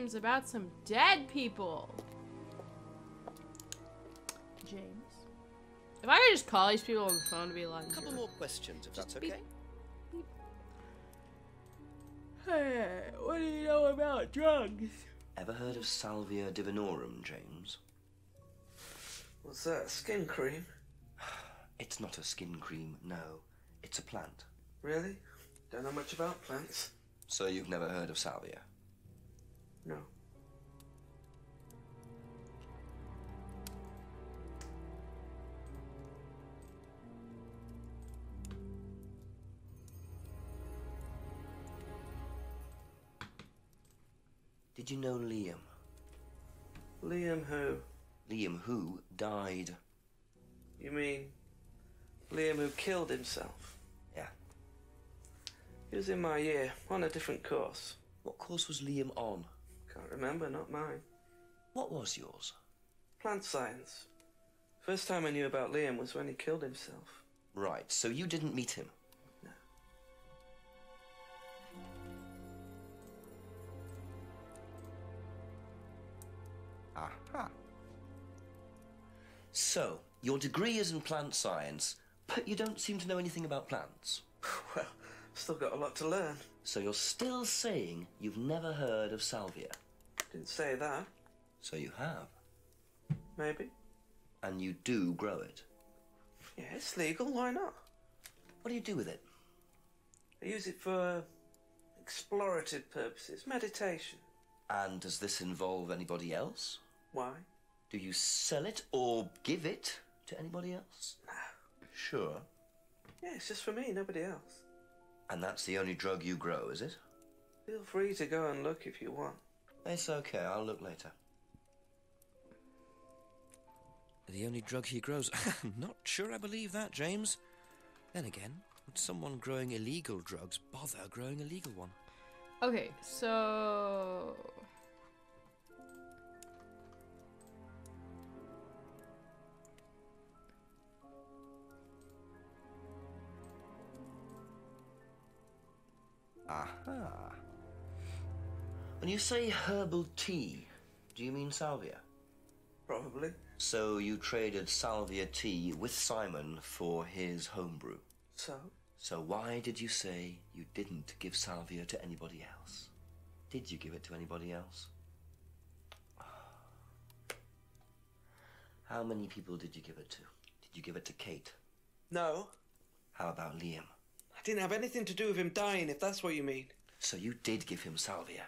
questions about some dead people. James. If I could just call these people on the phone to be like... A couple more questions, if that's okay. Hey, what do you know about drugs? Ever heard of Salvia divinorum, James? What's that, skin cream? It's not a skin cream, no. It's a plant. Really? Don't know much about plants. So you've never heard of Salvia? No. Did you know Liam? Liam who? Liam who died. You mean Liam who killed himself? Yeah. He was in my year, on a different course. What course was Liam on? Can't remember, not mine. What was yours? Plant science. First time I knew about Liam was when he killed himself. Right, so you didn't meet him? No. Aha. So, your degree is in plant science, but you don't seem to know anything about plants. Well, still got a lot to learn. So you're still saying you've never heard of Salvia? Didn't say that. So you have. Maybe. And you do grow it? Yeah, it's legal, why not? What do you do with it? I use it for explorative purposes, meditation. And does this involve anybody else? Why? Do you sell it or give it to anybody else? No. Sure. Yeah, it's just for me, nobody else. And that's the only drug you grow, is it? Feel free to go and look if you want. It's okay, I'll look later. The only drug he grows? Not sure I believe that, James. Then again, would someone growing illegal drugs bother growing a legal one? Okay, so... Aha. When you say herbal tea, do you mean salvia? Probably. So you traded salvia tea with Simon for his homebrew? So? So why did you say you didn't give salvia to anybody else? Did you give it to anybody else? How many people did you give it to? Did you give it to Kate? No. How about Liam? I didn't have anything to do with him dying, if that's what you mean. So you did give him salvia?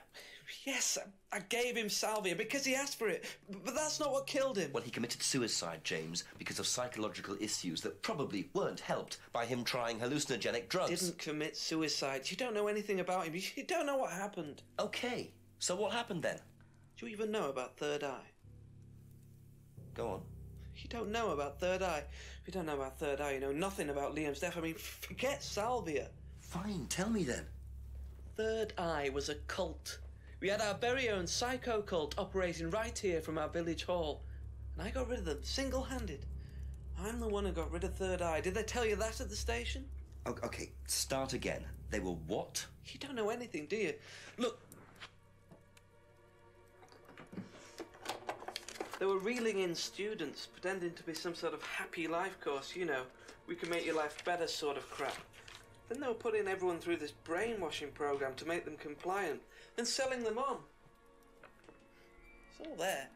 Yes, I gave him salvia because he asked for it, but that's not what killed him. Well, he committed suicide, James, because of psychological issues that probably weren't helped by him trying hallucinogenic drugs. Didn't commit suicide. You don't know anything about him. You don't know what happened. Okay, so what happened then? Do you even know about Third Eye? Go on. You don't know about Third Eye. If you don't know about Third Eye, you know nothing about Liam's death. I mean, forget salvia. Fine, tell me then. Third Eye was a cult. We had our very own psycho cult operating right here from our village hall. And I got rid of them, single-handed. I'm the one who got rid of Third Eye. Did they tell you that at the station? Okay, start again. They were what? You don't know anything, do you? Look. They were reeling in students, pretending to be some sort of happy life course, you know. We can make your life better sort of crap. Then they were putting everyone through this brainwashing program to make them compliant and selling them on. It's all there.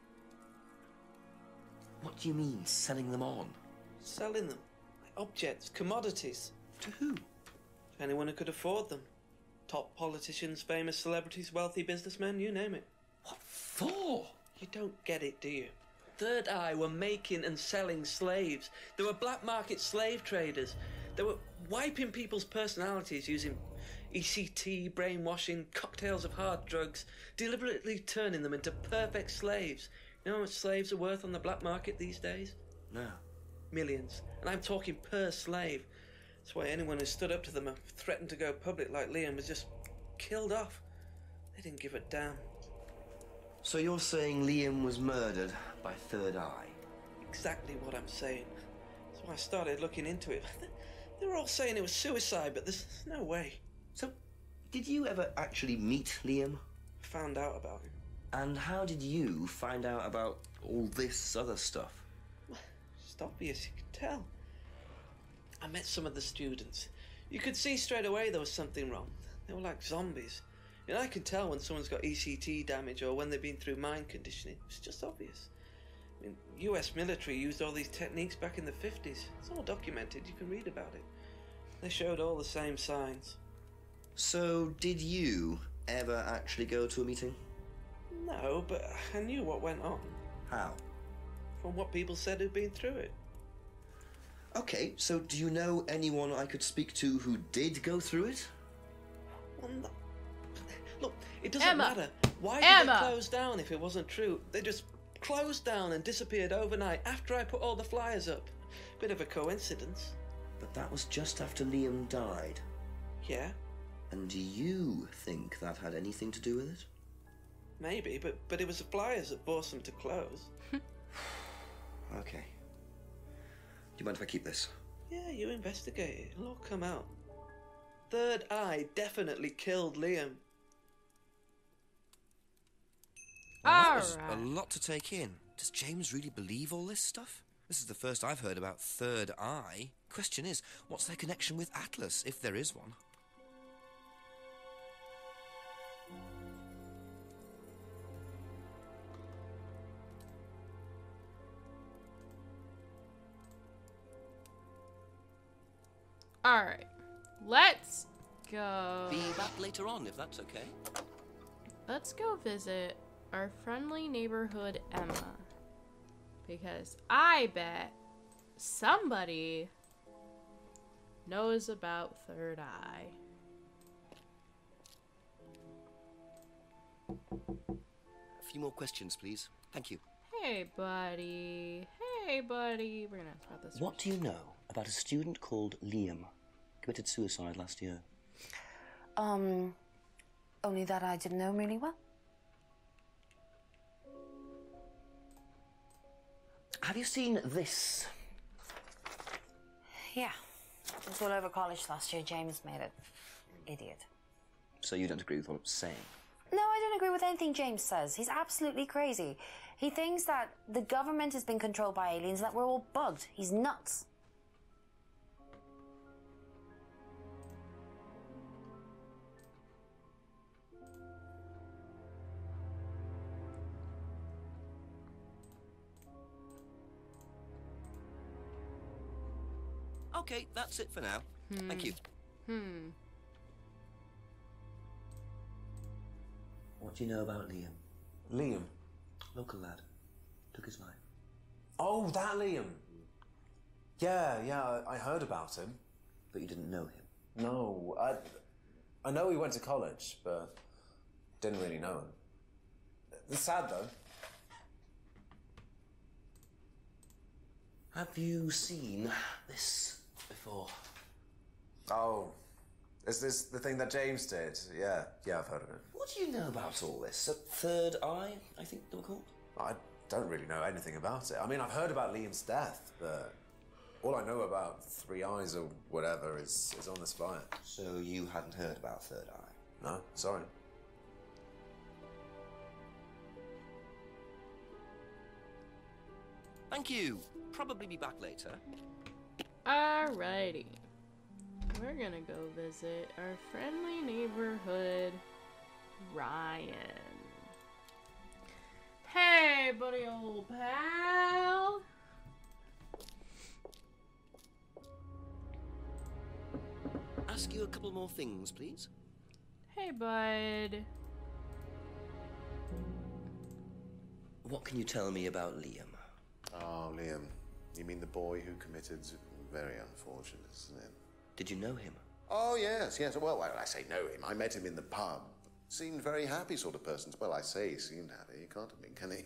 What do you mean, selling them on? Selling them. Like objects, commodities. To who? To anyone who could afford them. Top politicians, famous celebrities, wealthy businessmen, you name it. What for? You don't get it, do you? Third Eye were making and selling slaves. They were black market slave traders. They were wiping people's personalities using ECT, brainwashing, cocktails of hard drugs, deliberately turning them into perfect slaves. You know how much slaves are worth on the black market these days? No. Millions. And I'm talking per slave. That's why anyone who stood up to them and threatened to go public like Liam was just killed off. They didn't give a damn. So you're saying Liam was murdered by Third Eye? Exactly what I'm saying. That's why I started looking into it. They were all saying it was suicide, but there's no way. So, did you ever actually meet Liam? I found out about him. And how did you find out about all this other stuff? It's obvious, you can tell. I met some of the students. You could see straight away there was something wrong. They were like zombies. And I can tell when someone's got ECT damage or when they've been through mind conditioning. It's just obvious. I mean, US military used all these techniques back in the 50s. It's all documented, you can read about it. They showed all the same signs. So, did you ever actually go to a meeting? No, but I knew what went on. How? From what people said who'd been through it. Okay, so do you know anyone I could speak to who did go through it? Well, no. Look, it doesn't Emma. matter. Why did Emma. they close down if it wasn't true? They just closed down and disappeared overnight after I put all the flyers up. Bit of a coincidence. But that was just after Liam died. Yeah, And do you think that had anything to do with it? maybe, but it was the flyers that forced them to close. Okay. Do you mind if I keep this? Yeah, you investigate it. It'll all come out. Third Eye definitely killed Liam. Well, that was Alright. a lot to take in. Does James really believe all this stuff? This is the first I've heard about Third Eye. Question is, what's their connection with Atlas, if there is one? Alright. Let's go. Be back later on, if that's okay. Let's go visit our friendly neighborhood Emma. Because I bet somebody knows about Third Eye. A few more questions, please. Thank you. Hey, buddy. Hey, buddy. We're gonna talk about this. What do you know about a student called Liam? Committed suicide last year. Only that I didn't know him really well. Have you seen this? Yeah. It was all over college last year. James made it. Idiot. So you don't agree with what I'm saying? No, I don't agree with anything James says. He's absolutely crazy. He thinks that the government has been controlled by aliens and that we're all bugged. He's nuts. Okay, that's it for now. Thank you. What do you know about Liam? Liam? Local lad. Took his life. Oh, that Liam. Yeah, I heard about him. But you didn't know him? No, I know he went to college, but didn't really know him. It's sad, though. Have you seen this before? Oh, is this the thing that James did? Yeah, I've heard of it. What do you know about all this? A Third Eye, I think they were called? I don't really know anything about it. I mean, I've heard about Liam's death, but all I know about Three Eyes or whatever is on this flyer. So you hadn't heard about Third Eye? No, sorry. Thank you. Probably be back later. Alrighty. We're gonna go visit our friendly neighborhood Ryan. Hey, buddy old pal. Ask you a couple more things, please. Hey, bud. What can you tell me about Liam? Oh, Liam. You mean the boy who committed... Very unfortunate, isn't it? Did you know him? Oh, yes. Well, I say know him. I met him in the pub. Seemed very happy sort of person. Well, I say he seemed happy. He can't have been, can he?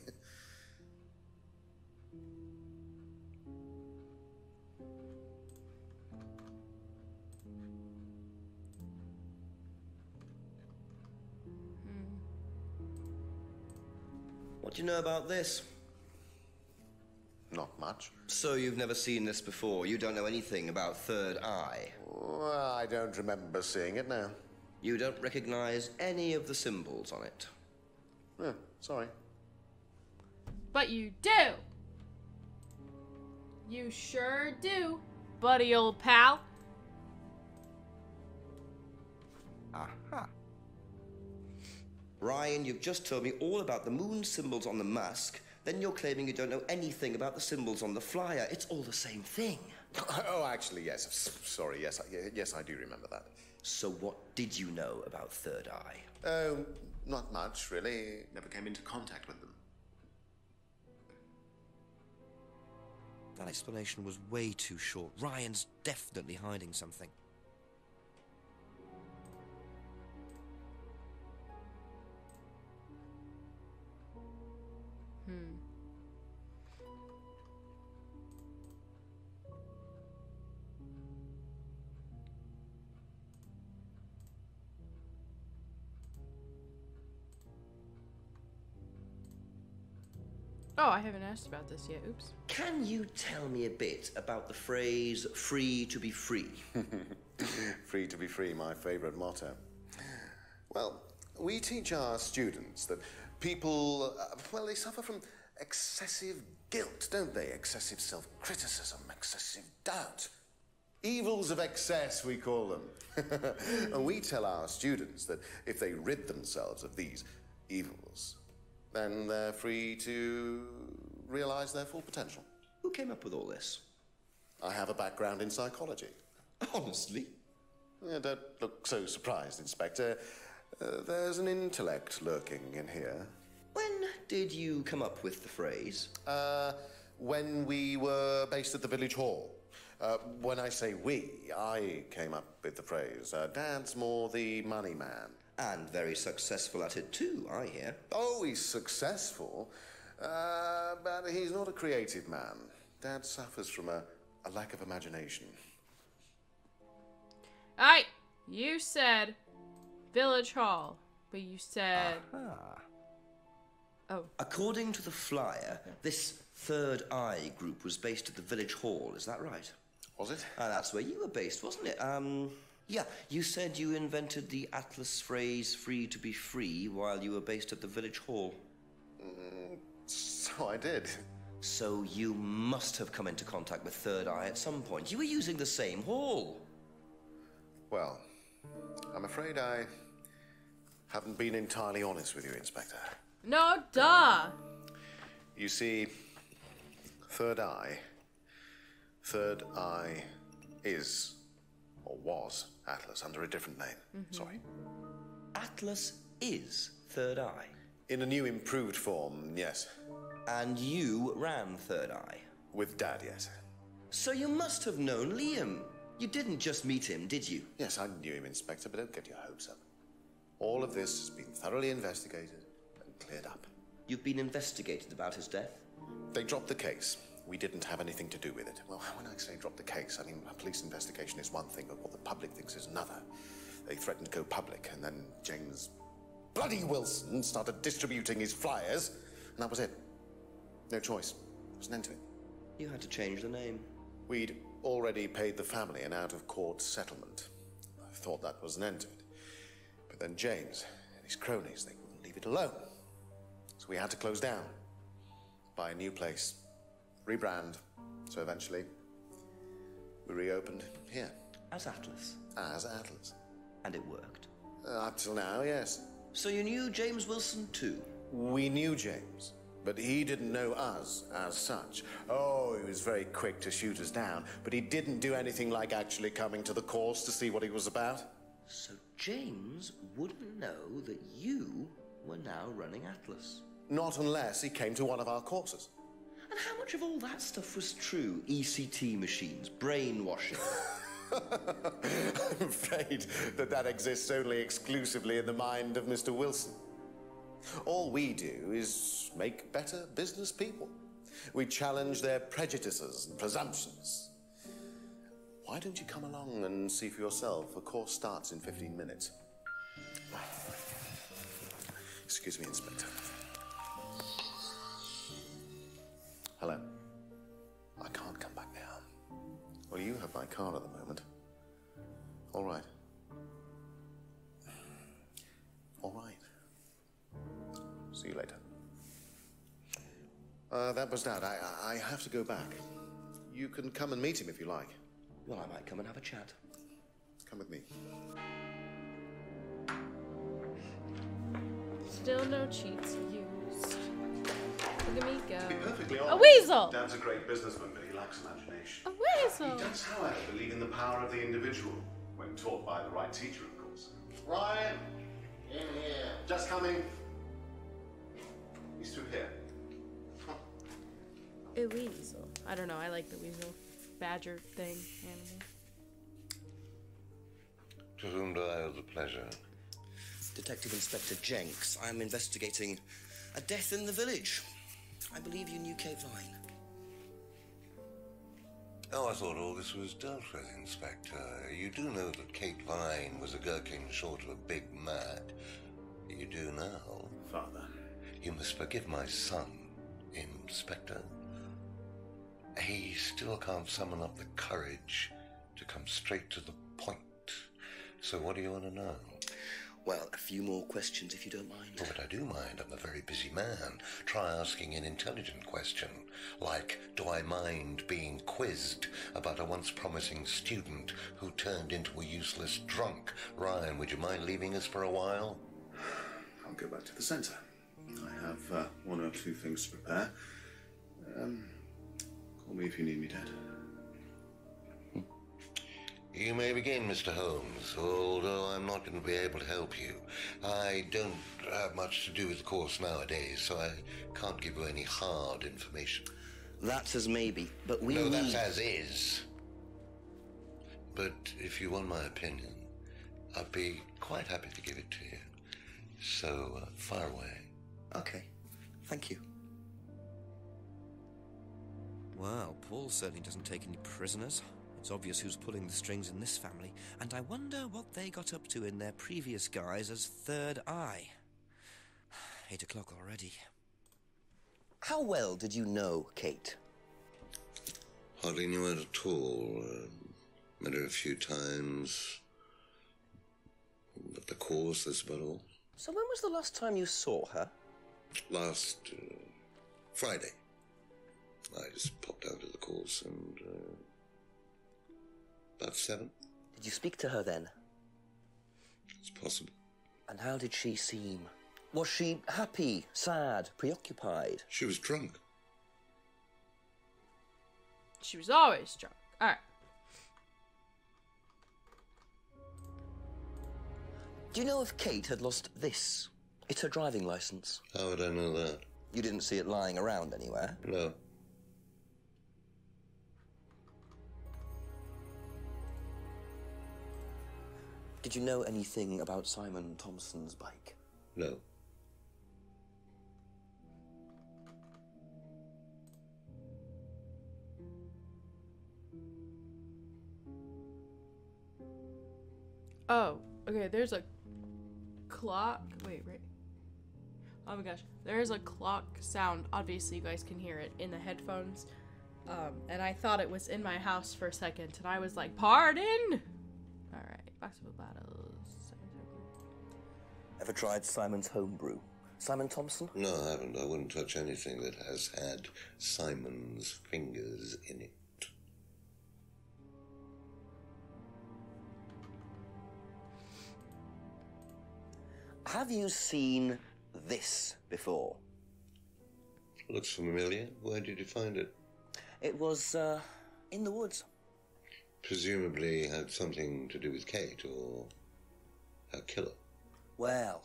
What do you know about this? Not much. So you've never seen this before? You don't know anything about Third Eye? Well, I don't remember seeing it now. You don't recognize any of the symbols on it? Sorry. But you do. You sure do, buddy old pal. Aha. Ryan, you've just told me all about the moon symbols on the mask. Then you're claiming you don't know anything about the symbols on the flyer. It's all the same thing. Oh, actually, yes. Sorry, yes, yes, I do remember that. So what did you know about Third Eye? Oh, not much, really. Never came into contact with them. That explanation was way too short. Ryan's definitely hiding something. Oh, I haven't asked about this yet. Oops. Can you tell me a bit about the phrase free to be free? Free to be free, my favorite motto. Well, we teach our students that people, well, they suffer from excessive guilt, don't they? Excessive self-criticism, excessive doubt. Evils of excess, we call them. And we tell our students that if they rid themselves of these evils, then they're free to realize their full potential. Who came up with all this? I have a background in psychology. Honestly? Yeah, don't look so surprised, Inspector. There's an intellect lurking in here. When did you come up with the phrase? When we were based at the village hall. When I say we, I came up with the phrase. Dad's more the money man. And very successful at it too, I hear. Oh, he's successful, but he's not a creative man. Dad suffers from a lack of imagination. Alright, you said Village Hall, but you said... Oh. According to the flyer, this Third Eye group was based at the village hall, is that right? Was it? That's where you were based, wasn't it? Yeah, you said you invented the Atlas phrase free to be free while you were based at the village hall. So I did. So you must have come into contact with Third Eye at some point. You were using the same hall. Well, I'm afraid I haven't been entirely honest with you, Inspector. No, duh! You see, Third Eye is, or was, Atlas under a different name. Sorry. Atlas is Third Eye. In a new improved form, yes. And you ran Third Eye. With Dad, yes. So you must have known Liam. You didn't just meet him, did you? Yes, I knew him, Inspector, but don't get your hopes up. All of this has been thoroughly investigated and cleared up. You've been investigated about his death? They dropped the case. We didn't have anything to do with it. Well, when I say drop the case, I mean a police investigation is one thing, but what the public thinks is another. They threatened to go public, and then James bloody Wilson started distributing his flyers, and that was it. No choice. There was an end to it. You had to change the name. We'd already paid the family an out-of-court settlement. I thought that was an end to it. But then James and his cronies, they wouldn't leave it alone. So we had to close down, buy a new place, rebrand. So eventually, we reopened here. As Atlas? As Atlas. And it worked? Up till now, yes. So you knew James Wilson too? We knew James, but he didn't know us as such. Oh, he was very quick to shoot us down, but he didn't do anything like actually coming to the course to see what he was about. So James wouldn't know that you were now running Atlas? Not unless he came to one of our courses. And how much of all that stuff was true? ECT machines, brainwashing? I'm afraid that exists only exclusively in the mind of Mr. Wilson. All we do is make better business people. We challenge their prejudices and presumptions. Why don't you come along and see for yourself? The course starts in 15 minutes. Excuse me, Inspector. Hello. I can't come back now. Well, you have my card at the moment. All right. All right. See you later. That was Dad. I have to go back. You can come and meet him if you like. Well, I might come and have a chat. Come with me. Still no cheats used. Look at me To be go. perfectly A honest, weasel! Dad's a great businessman, but he lacks imagination. A He weasel! does, however, believe in the power of the individual, when taught by the right teacher, of course. Ryan, in here. Just coming. He's through here. A weasel. I don't know, I like the weasel. Badger thing, animal. To whom do I owe the pleasure? Detective Inspector Jenks. I'm investigating a death in the village. I believe you knew Kate Vine. Oh, I thought all this was dealt with, Inspector. You do know that Kate Vine was a gherkin short of a big mad. You do now. Father. You must forgive my son, Inspector. He still can't summon up the courage to come straight to the point. So what do you want to know? Well, a few more questions if you don't mind. Oh, but I do mind. I'm a very busy man. Try asking an intelligent question, like, do I mind being quizzed about a once promising student who turned into a useless drunk? Ryan, would you mind leaving us for a while? I'll go back to the centre. I have one or two things to prepare. Call me if you need me, Dad. You may begin, Mr. Holmes, although I'm not going to be able to help you. I don't have much to do with the course nowadays, so I can't give you any hard information. That's as maybe, but we No, need... that's as is. But if you want my opinion, I'd be quite happy to give it to you. So, fire away. Okay, thank you. Well, Paul certainly doesn't take any prisoners. It's obvious who's pulling the strings in this family, and I wonder what they got up to in their previous guise as Third Eye. 8 o'clock already. How well did you know Kate? Hardly knew her at all. Met her a few times. At the course, that's about all. So when was the last time you saw her? Last Friday. I just popped out of the course and... about 7. Did you speak to her then? It's possible. And how did she seem? Was she happy, sad, preoccupied? She was drunk. She was always drunk. Alright. Do you know if Kate had lost this? It's her driving license. How would I know that? You didn't see it lying around anywhere? No. Did you know anything about Simon Thompson's bike? No. Oh, okay, there's a clock. Wait, right. Oh my gosh. There's a clock sound. Obviously, you guys can hear it in the headphones. And I thought it was in my house for a second, and I was like, pardon? Alright, back to the battles. Ever tried Simon's homebrew? Simon Thompson? No, I haven't. I wouldn't touch anything that has had Simon's fingers in it. Have you seen this before? Looks familiar. Where did you find it? It was, in the woods. Presumably had something to do with Kate or her killer. Well,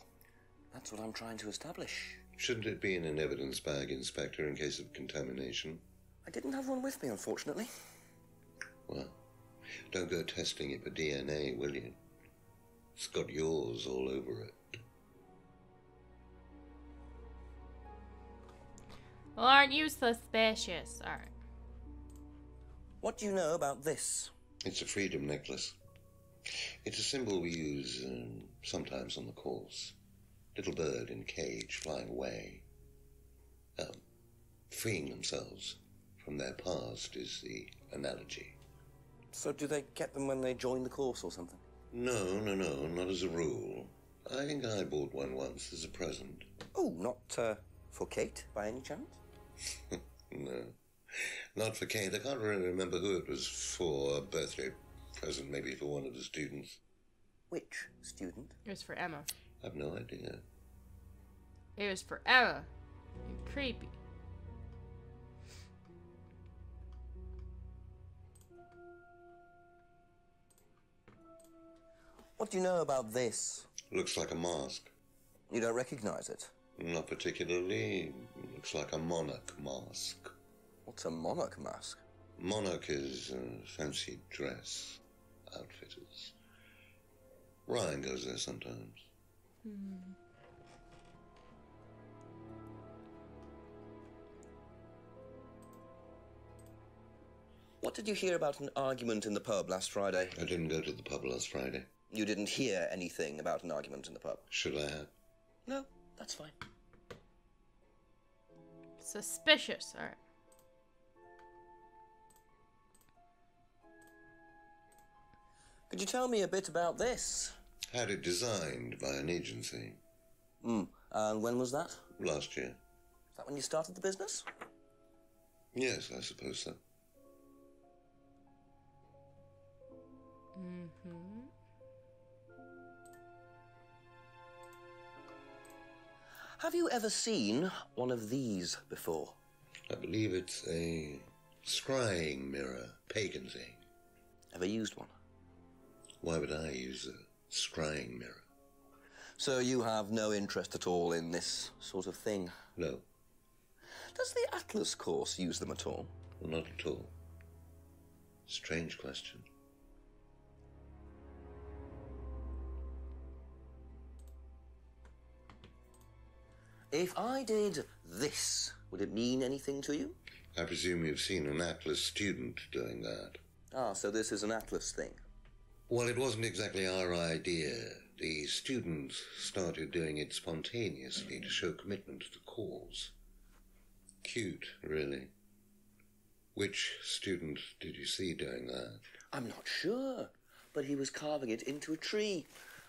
that's what I'm trying to establish. Shouldn't it be in an evidence bag, Inspector, in case of contamination? I didn't have one with me, unfortunately. Well, don't go testing it for DNA, will you? It's got yours all over it. Well, aren't you suspicious? Alright. What do you know about this? It's a freedom necklace. It's a symbol we use sometimes on the course. Little bird in cage flying away. Freeing themselves from their past is the analogy. So do they get them when they join the course or something? No, not as a rule. I think I bought one once as a present. Oh, not, for Kate, by any chance? No. Not for Kate. I can't really remember who it was for. A birthday present, maybe for one of the students. Which student? It was for Emma. I've no idea. It was for Emma. You're creepy. What do you know about this? Looks like a mask. You don't recognize it? Not particularly. Looks like a monarch mask. What's a monarch mask? Monarch is fancy dress outfitters. Ryan goes there sometimes. What did you hear about an argument in the pub last Friday? I didn't go to the pub last Friday. You didn't hear anything about an argument in the pub? Should I have? No, that's fine. Suspicious. All right. Could you tell me a bit about this? Had it designed by an agency. And when was that? Is Last year. that when you started the business? Yes, I suppose so. Have you ever seen one of these before? I believe it's a scrying mirror, pagan thing. Ever used one? Why would I use a scrying mirror? So you have no interest at all in this sort of thing? No, Does the Atlas course use them at all? not at all. Strange question. If I did this, would it mean anything to you? I presume you've seen an Atlas student doing that. Ah, so this is an Atlas thing. Well, it wasn't exactly our idea. The students started doing it spontaneously to show commitment to the cause. Cute, really. Which student did you see doing that? I'm not sure, but he was carving it into a tree.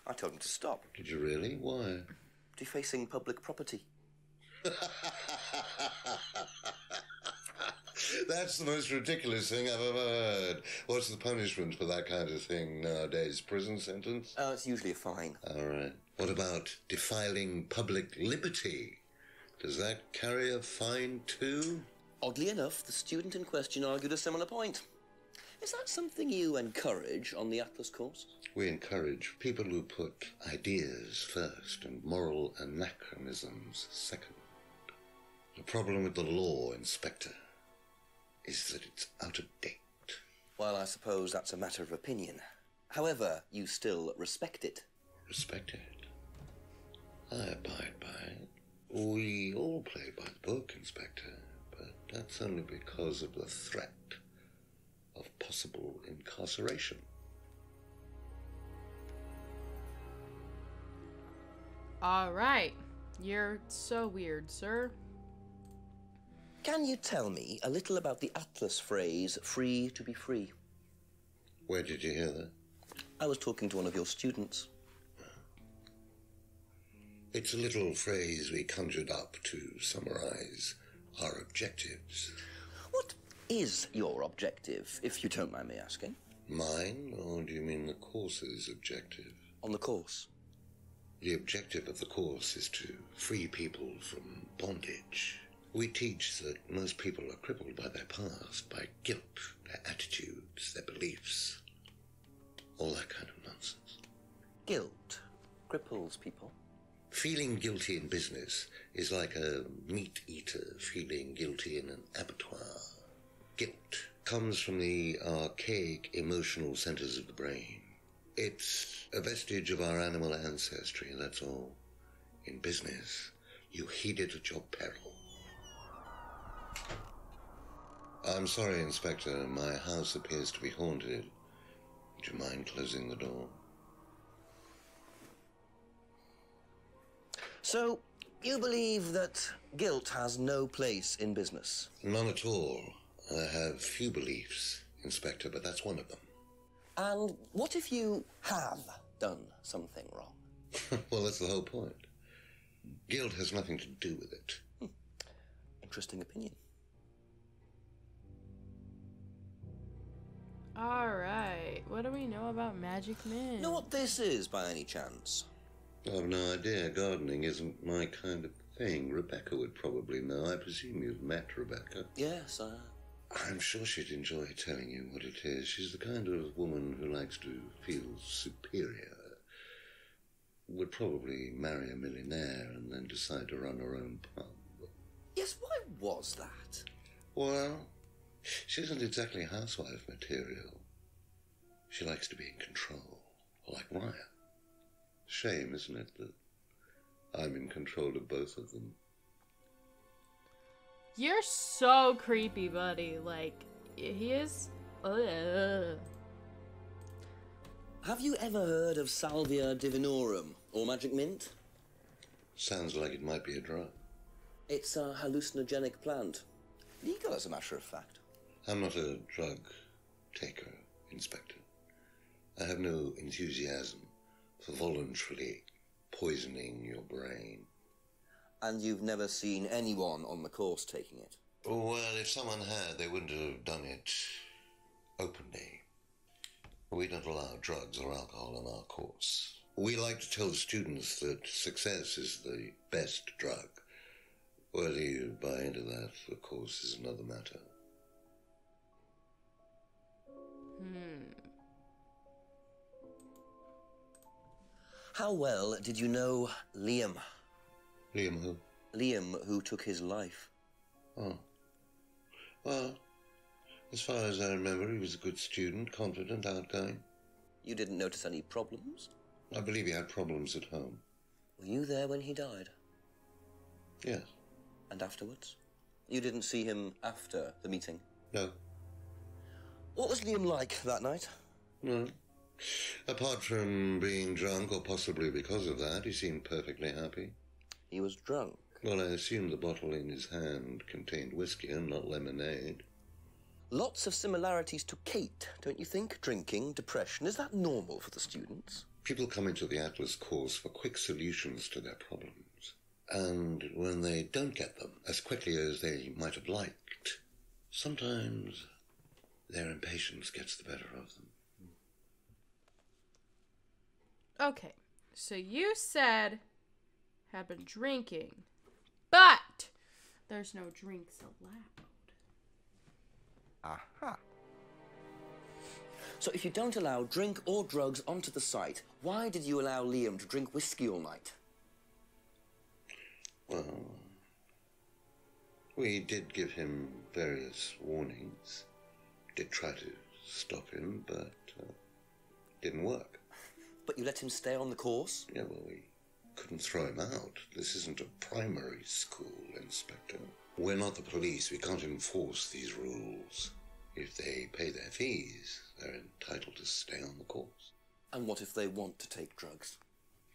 I told him to stop. Did you really? Why? Defacing public property. That's the most ridiculous thing I've ever heard. What's the punishment for that kind of thing nowadays? Prison sentence? It's usually a fine. All right. What about defiling public liberty? Does that carry a fine too? Oddly enough, the student in question argued a similar point. Is that something you encourage on the Atlas course? We encourage people who put ideas first and moral anachronisms second. The problem with the law, Inspector, is that it's out of date. Well, I suppose that's a matter of opinion. However, you still respect it. Respect it. I abide by it. We all play by the book, Inspector, but that's only because of the threat of possible incarceration. All right. You're so weird, sir. Can you tell me a little about the Atlas phrase, free to be free? Where did you hear that? I was talking to one of your students. It's a little phrase we conjured up to summarize our objectives. What is your objective, if you don't mind me asking? Mine, or do you mean the course's objective? On the course. The objective of the course is to free people from bondage. We teach that most people are crippled by their past, by guilt, their attitudes, their beliefs. All that kind of nonsense. Guilt cripples people. Feeling guilty in business is like a meat eater feeling guilty in an abattoir. Guilt comes from the archaic emotional centers of the brain. It's a vestige of our animal ancestry, that's all. In business, you heed it at your peril. I'm sorry, Inspector. My house appears to be haunted. Would you mind closing the door? So, you believe that guilt has no place in business? None at all. I have few beliefs, Inspector, but that's one of them. And what if you have done something wrong? Well, that's the whole point. Guilt has nothing to do with it. Interesting opinion. about Magic Mint? Know what this is, by any chance? I've no idea. Gardening isn't my kind of thing. Rebecca would probably know. I presume you've met Rebecca. Yes, I'm sure she'd enjoy telling you what it is. She's the kind of woman who likes to feel superior. Would probably marry a millionaire and then decide to run her own pub. Yes, why was that? Well, she isn't exactly housewife material. She likes to be in control, like Ryan. Shame, isn't it, that I'm in control of both of them? You're so creepy, buddy. Like, he is... Have you ever heard of Salvia divinorum, or Magic Mint? Sounds like it might be a drug. It's a hallucinogenic plant. Legal, as a matter of fact. I'm not a drug taker, Inspector. I have no enthusiasm for voluntarily poisoning your brain. And you've never seen anyone on the course taking it? Well, if someone had, they wouldn't have done it openly. We don't allow drugs or alcohol on our course. We like to tell the students that success is the best drug. Whether you buy into that, of course, is another matter. How well did you know Liam? Liam who? Liam, who took his life. Oh. Well, as far as I remember, he was a good student, confident, outgoing. You didn't notice any problems? I believe he had problems at home. Were you there when he died? Yes. And afterwards? You didn't see him after the meeting? No. What was Liam like that night? No. Apart from being drunk, or possibly because of that, he seemed perfectly happy. He was drunk? Well, I assume the bottle in his hand contained whiskey and not lemonade. Lots of similarities to Kate, don't you think? Drinking, depression, is that normal for the students? People come into the Atlas course for quick solutions to their problems. And when they don't get them as quickly as they might have liked, sometimes their impatience gets the better of them. Okay, so you said had been drinking, but there's no drinks allowed. Aha. So if you don't allow drink or drugs onto the site, why did you allow Liam to drink whiskey all night? Well, we did give him various warnings. Did try to stop him, but didn't work. But you let him stay on the course? Yeah, well, we couldn't throw him out. This isn't a primary school, Inspector. We're not the police. We can't enforce these rules. If they pay their fees, they're entitled to stay on the course. And what if they want to take drugs?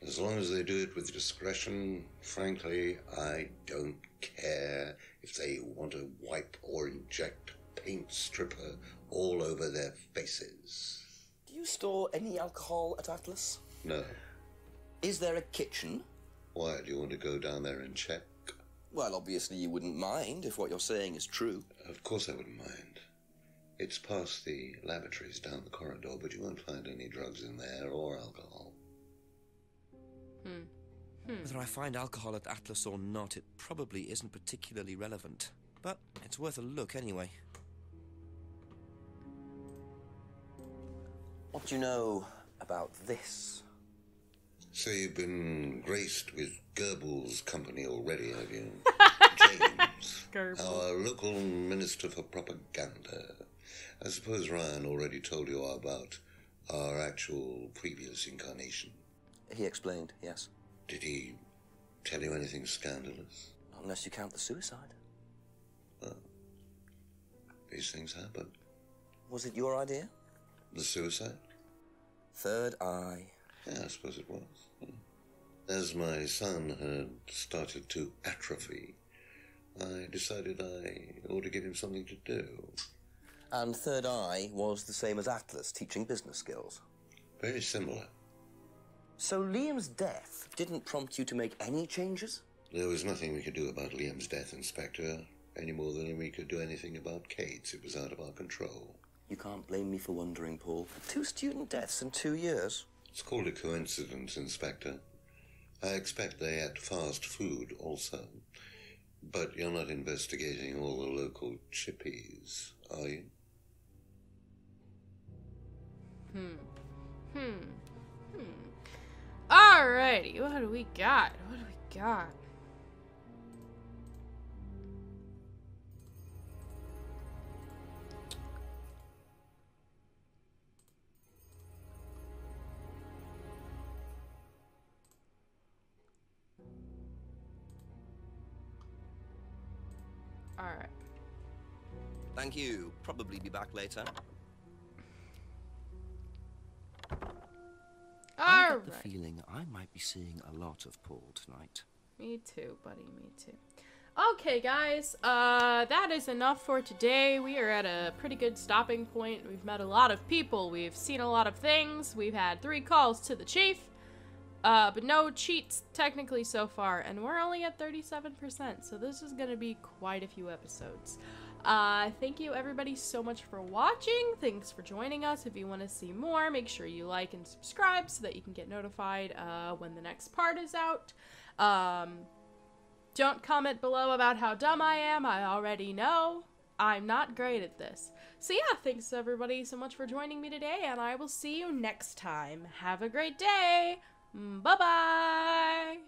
As long as they do it with discretion, frankly, I don't care if they want to wipe or inject paint stripper all over their faces. Do you store any alcohol at Atlas? No. Is there a kitchen? Why, do you want to go down there and check? Well, obviously you wouldn't mind if what you're saying is true. Of course I wouldn't mind. It's past the lavatories down the corridor, but you won't find any drugs in there or alcohol. Whether I find alcohol at Atlas or not, it probably isn't particularly relevant. But it's worth a look anyway. What do you know about this? So you've been graced with Goebbels' company already, have you? James, our local minister for propaganda. I suppose Ryan already told you about our actual previous incarnation. He explained, yes. Did he tell you anything scandalous? Not unless you count the suicide. Well, these things happen. Was it your idea? The suicide? Third eye. Yeah, I suppose it was. As my son had started to atrophy, I decided I ought to give him something to do. And Third Eye was the same as Atlas, teaching business skills. Very similar. So Liam's death didn't prompt you to make any changes? There was nothing we could do about Liam's death, Inspector, any more than we could do anything about Kate's. It was out of our control. You can't blame me for wondering, Paul. 2 student deaths in 2 years? It's called a coincidence, Inspector. I expect they ate fast food also. But you're not investigating all the local chippies, are you? Alrighty, what do we got? What do we got? Alright. Thank you. Probably be back later. I get the feeling I might be seeing a lot of Paul tonight. Me too, buddy, me too. Okay, guys, that is enough for today. We are at a pretty good stopping point. We've met a lot of people. We've seen a lot of things. We've had 3 calls to the chief. But no cheats technically so far, and we're only at 37%, so this is gonna be quite a few episodes. Thank you everybody so much for watching. Thanks for joining us. If you want to see more, make sure you like and subscribe so that you can get notified when the next part is out. Don't comment below about how dumb I am. I already know. I'm not great at this. So yeah, thanks everybody so much for joining me today, and I will see you next time. Have a great day. Bye-bye!